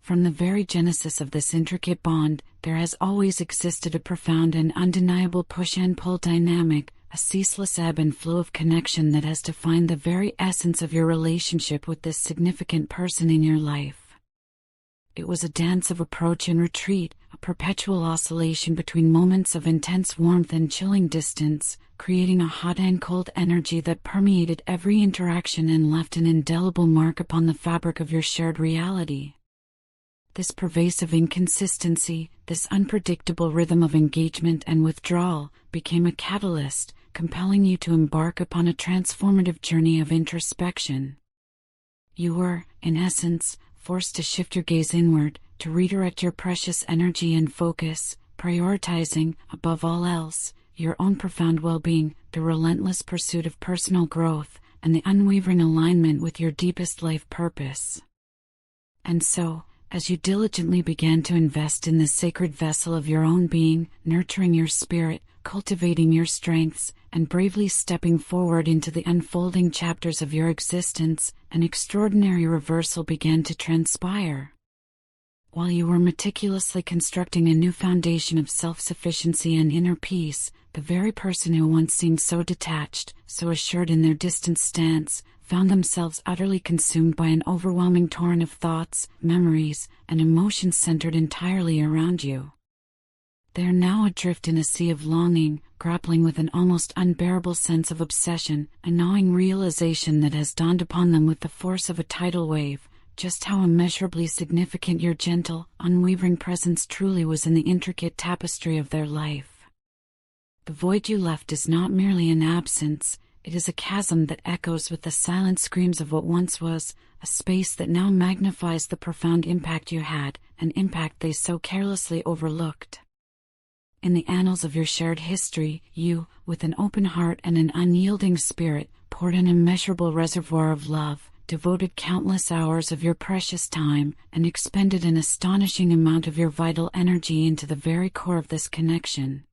From the very genesis of this intricate bond, there has always existed a profound and undeniable push and pull dynamic, a ceaseless ebb and flow of connection that has defined the very essence of your relationship with this significant person in your life. It was a dance of approach and retreat, a perpetual oscillation between moments of intense warmth and chilling distance, creating a hot and cold energy that permeated every interaction and left an indelible mark upon the fabric of your shared reality. This pervasive inconsistency, this unpredictable rhythm of engagement and withdrawal, became a catalyst, compelling you to embark upon a transformative journey of introspection. You were, in essence, forced to shift your gaze inward, to redirect your precious energy and focus, prioritizing, above all else, your own profound well-being, the relentless pursuit of personal growth, and the unwavering alignment with your deepest life purpose. And so, as you diligently began to invest in the sacred vessel of your own being, nurturing your spirit, cultivating your strengths, and bravely stepping forward into the unfolding chapters of your existence, an extraordinary reversal began to transpire. While you were meticulously constructing a new foundation of self-sufficiency and inner peace, the very person who once seemed so detached, so assured in their distant stance, found themselves utterly consumed by an overwhelming torrent of thoughts, memories, and emotions centered entirely around you. They are now adrift in a sea of longing, grappling with an almost unbearable sense of obsession, a gnawing realization that has dawned upon them with the force of a tidal wave, just how immeasurably significant your gentle, unwavering presence truly was in the intricate tapestry of their life. The void you left is not merely an absence, it is a chasm that echoes with the silent screams of what once was, a space that now magnifies the profound impact you had, an impact they so carelessly overlooked. In the annals of your shared history, you, with an open heart and an unyielding spirit, poured an immeasurable reservoir of love, devoted countless hours of your precious time, and expended an astonishing amount of your vital energy into the very core of this connection.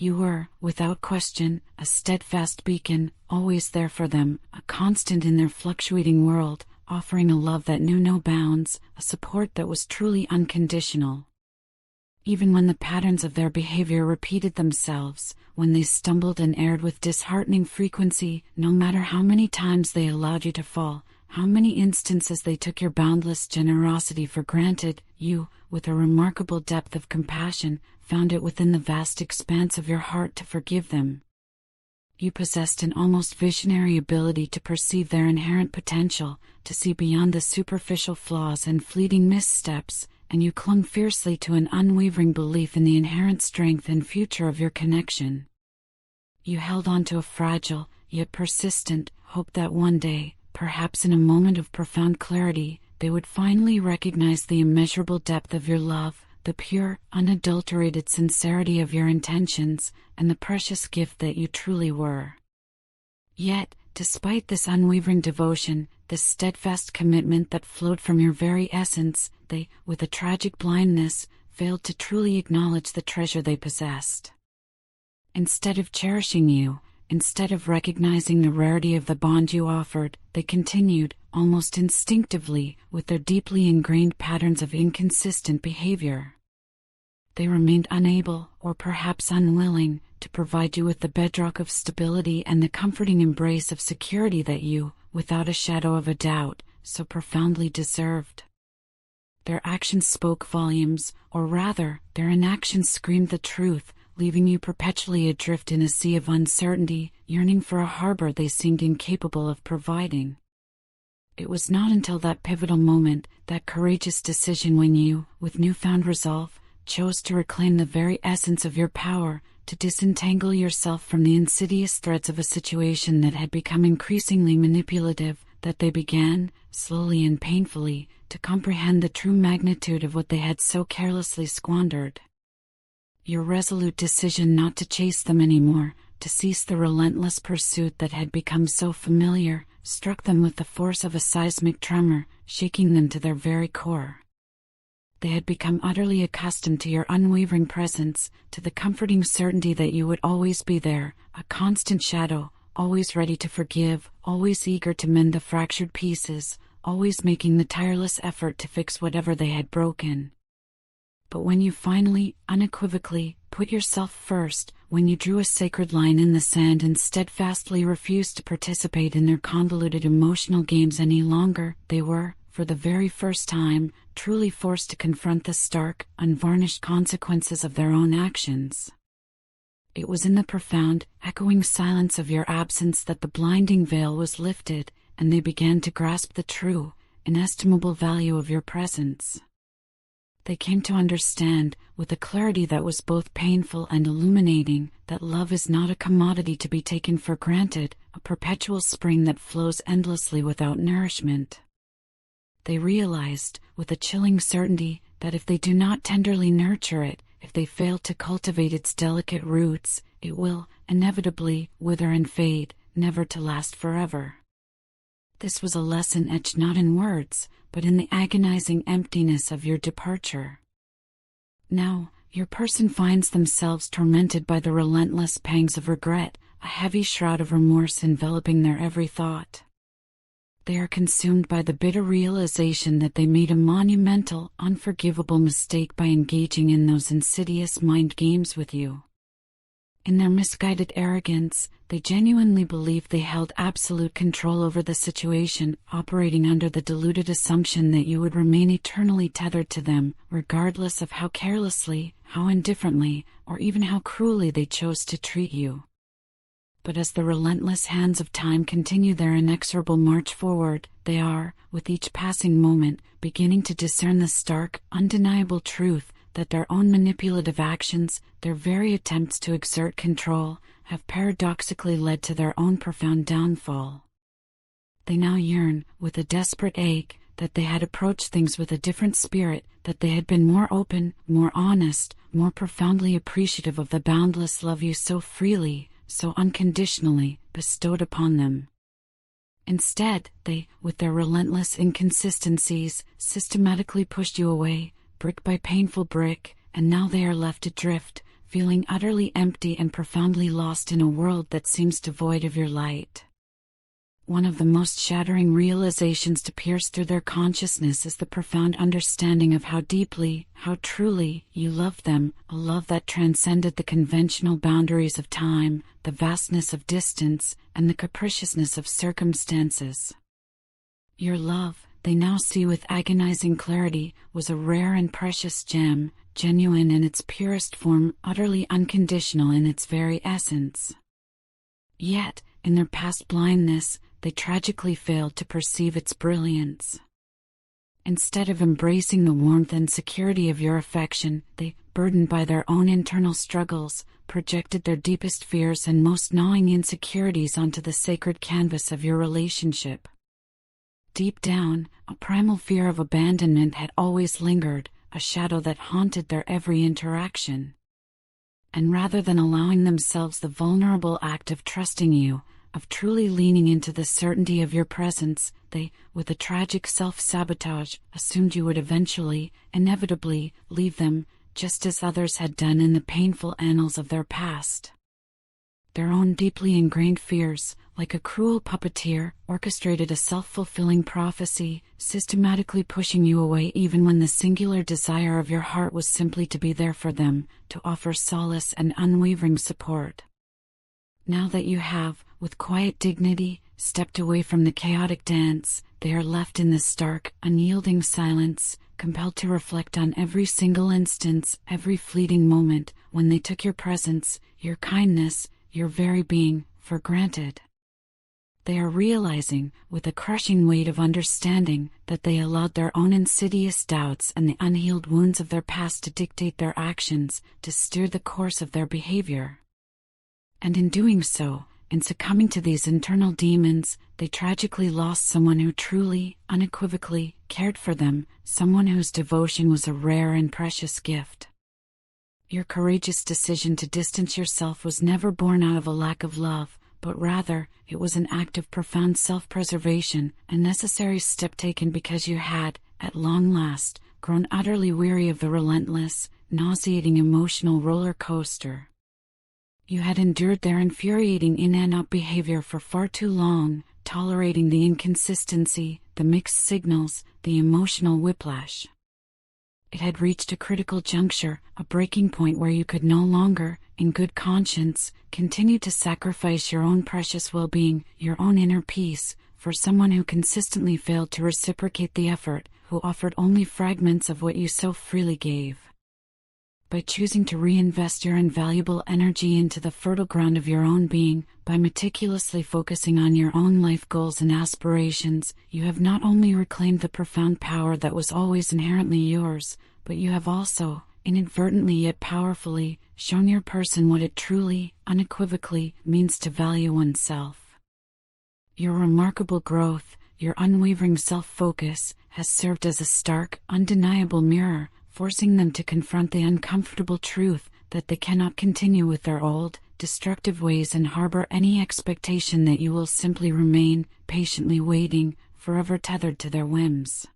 You were, without question, a steadfast beacon, always there for them, a constant in their fluctuating world, offering a love that knew no bounds, a support that was truly unconditional. Even when the patterns of their behavior repeated themselves, when they stumbled and erred with disheartening frequency, no matter how many times they allowed you to fall, how many instances they took your boundless generosity for granted, you, with a remarkable depth of compassion, found it within the vast expanse of your heart to forgive them. You possessed an almost visionary ability to perceive their inherent potential, to see beyond the superficial flaws and fleeting missteps, and you clung fiercely to an unwavering belief in the inherent strength and future of your connection. You held on to a fragile, yet persistent, hope that one day, perhaps in a moment of profound clarity, they would finally recognize the immeasurable depth of your love, the pure, unadulterated sincerity of your intentions, and the precious gift that you truly were. Yet, despite this unwavering devotion, this steadfast commitment that flowed from your very essence, they, with a tragic blindness, failed to truly acknowledge the treasure they possessed. Instead of cherishing you, instead of recognizing the rarity of the bond you offered, they continued, almost instinctively, with their deeply ingrained patterns of inconsistent behavior. They remained unable, or perhaps unwilling, to provide you with the bedrock of stability and the comforting embrace of security that you, without a shadow of a doubt, so profoundly deserved. Their actions spoke volumes, or rather, their inactions screamed the truth, leaving you perpetually adrift in a sea of uncertainty, yearning for a harbor they seemed incapable of providing. It was not until that pivotal moment, that courageous decision when you, with newfound resolve, chose to reclaim the very essence of your power, to disentangle yourself from the insidious threads of a situation that had become increasingly manipulative, that they began, slowly and painfully, to comprehend the true magnitude of what they had so carelessly squandered. Your resolute decision not to chase them anymore, to cease the relentless pursuit that had become so familiar, struck them with the force of a seismic tremor, shaking them to their very core. They had become utterly accustomed to your unwavering presence, to the comforting certainty that you would always be there, a constant shadow, always ready to forgive, always eager to mend the fractured pieces, always making the tireless effort to fix whatever they had broken. But when you finally, unequivocally, put yourself first, when you drew a sacred line in the sand and steadfastly refused to participate in their convoluted emotional games any longer, they were, for the very first time, truly forced to confront the stark, unvarnished consequences of their own actions. It was in the profound, echoing silence of your absence that the blinding veil was lifted, and they began to grasp the true, inestimable value of your presence. They came to understand, with a clarity that was both painful and illuminating, that love is not a commodity to be taken for granted, a perpetual spring that flows endlessly without nourishment. They realized, with a chilling certainty, that if they do not tenderly nurture it, if they fail to cultivate its delicate roots, it will, inevitably, wither and fade, never to last forever. This was a lesson etched not in words, but in the agonizing emptiness of your departure. Now, your person finds themselves tormented by the relentless pangs of regret, a heavy shroud of remorse enveloping their every thought. They are consumed by the bitter realization that they made a monumental, unforgivable mistake by engaging in those insidious mind games with you. In their misguided arrogance, they genuinely believed they held absolute control over the situation, operating under the deluded assumption that you would remain eternally tethered to them, regardless of how carelessly, how indifferently, or even how cruelly they chose to treat you. But as the relentless hands of time continue their inexorable march forward, they are, with each passing moment, beginning to discern the stark, undeniable truth that their own manipulative actions, their very attempts to exert control, have paradoxically led to their own profound downfall. They now yearn, with a desperate ache, that they had approached things with a different spirit, that they had been more open, more honest, more profoundly appreciative of the boundless love you so freely, so unconditionally, bestowed upon them. Instead, they, with their relentless inconsistencies, systematically pushed you away, brick by painful brick, and now they are left adrift, feeling utterly empty and profoundly lost in a world that seems devoid of your light. One of the most shattering realizations to pierce through their consciousness is the profound understanding of how deeply, how truly, you loved them, a love that transcended the conventional boundaries of time, the vastness of distance, and the capriciousness of circumstances. Your love, they now see with agonizing clarity, was a rare and precious gem, genuine in its purest form, utterly unconditional in its very essence. Yet, in their past blindness, they tragically failed to perceive its brilliance. Instead of embracing the warmth and security of your affection, they, burdened by their own internal struggles, projected their deepest fears and most gnawing insecurities onto the sacred canvas of your relationship. Deep down, a primal fear of abandonment had always lingered, a shadow that haunted their every interaction. And rather than allowing themselves the vulnerable act of trusting you, of truly leaning into the certainty of your presence, they, with a tragic self-sabotage, assumed you would eventually, inevitably, leave them, just as others had done in the painful annals of their past. Their own deeply ingrained fears, like a cruel puppeteer, orchestrated a self-fulfilling prophecy, systematically pushing you away even when the singular desire of your heart was simply to be there for them, to offer solace and unwavering support. Now that you have, with quiet dignity, stepped away from the chaotic dance, they are left in the stark, unyielding silence, compelled to reflect on every single instance, every fleeting moment, when they took your presence, your kindness, your very being, for granted. They are realizing, with a crushing weight of understanding, that they allowed their own insidious doubts and the unhealed wounds of their past to dictate their actions, to steer the course of their behavior. And in doing so, in succumbing to these internal demons, they tragically lost someone who truly, unequivocally, cared for them, someone whose devotion was a rare and precious gift. Your courageous decision to distance yourself was never born out of a lack of love, but rather, it was an act of profound self-preservation, a necessary step taken because you had, at long last, grown utterly weary of the relentless, nauseating emotional roller coaster. You had endured their infuriating in and out behavior for far too long, tolerating the inconsistency, the mixed signals, the emotional whiplash. It had reached a critical juncture, a breaking point where you could no longer, in good conscience, continue to sacrifice your own precious well-being, your own inner peace, for someone who consistently failed to reciprocate the effort, who offered only fragments of what you so freely gave. By choosing to reinvest your invaluable energy into the fertile ground of your own being, by meticulously focusing on your own life goals and aspirations, you have not only reclaimed the profound power that was always inherently yours, but you have also, inadvertently yet powerfully, shown your person what it truly, unequivocally, means to value oneself. Your remarkable growth, your unwavering self-focus, has served as a stark, undeniable mirror, forcing them to confront the uncomfortable truth that they cannot continue with their old, destructive ways and harbor any expectation that you will simply remain, patiently waiting, forever tethered to their whims.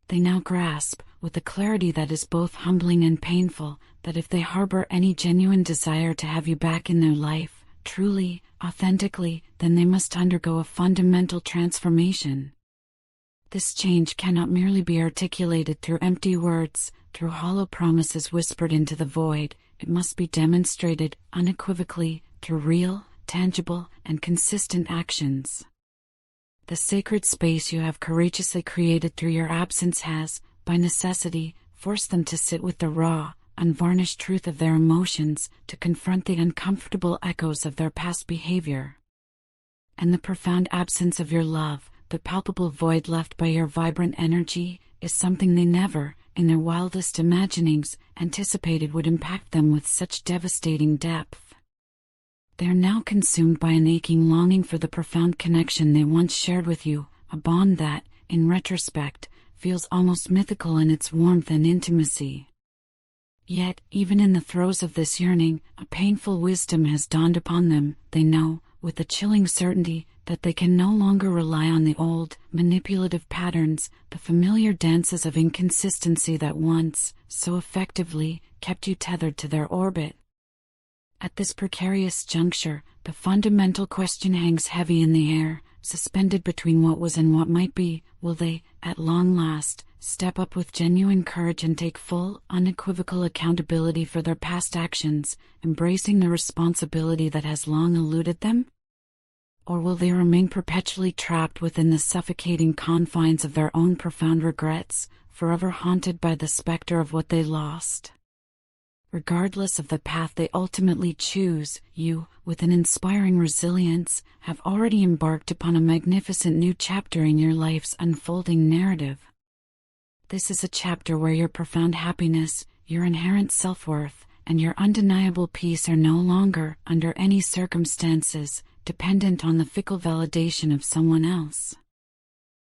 They now grasp, with a clarity that is both humbling and painful, that if they harbor any genuine desire to have you back in their life, truly, authentically, then they must undergo a fundamental transformation. This change cannot merely be articulated through empty words, through hollow promises whispered into the void. It must be demonstrated, unequivocally, through real, tangible, and consistent actions. The sacred space you have courageously created through your absence has, by necessity, forced them to sit with the raw, unvarnished truth of their emotions, to confront the uncomfortable echoes of their past behavior. And the profound absence of your love, the palpable void left by your vibrant energy, is something they never, in their wildest imaginings, anticipated would impact them with such devastating depth. They are now consumed by an aching longing for the profound connection they once shared with you, a bond that, in retrospect, feels almost mythical in its warmth and intimacy. Yet, even in the throes of this yearning, a painful wisdom has dawned upon them. They know, with a chilling certainty, that they can no longer rely on the old, manipulative patterns, the familiar dances of inconsistency that once, so effectively, kept you tethered to their orbit. At this precarious juncture, the fundamental question hangs heavy in the air, suspended between what was and what might be. Will they, at long last, step up with genuine courage and take full, unequivocal accountability for their past actions, embracing the responsibility that has long eluded them? Or will they remain perpetually trapped within the suffocating confines of their own profound regrets, forever haunted by the specter of what they lost? Regardless of the path they ultimately choose, you, with an inspiring resilience, have already embarked upon a magnificent new chapter in your life's unfolding narrative. This is a chapter where your profound happiness, your inherent self-worth, and your undeniable peace are no longer, under any circumstances, dependent on the fickle validation of someone else.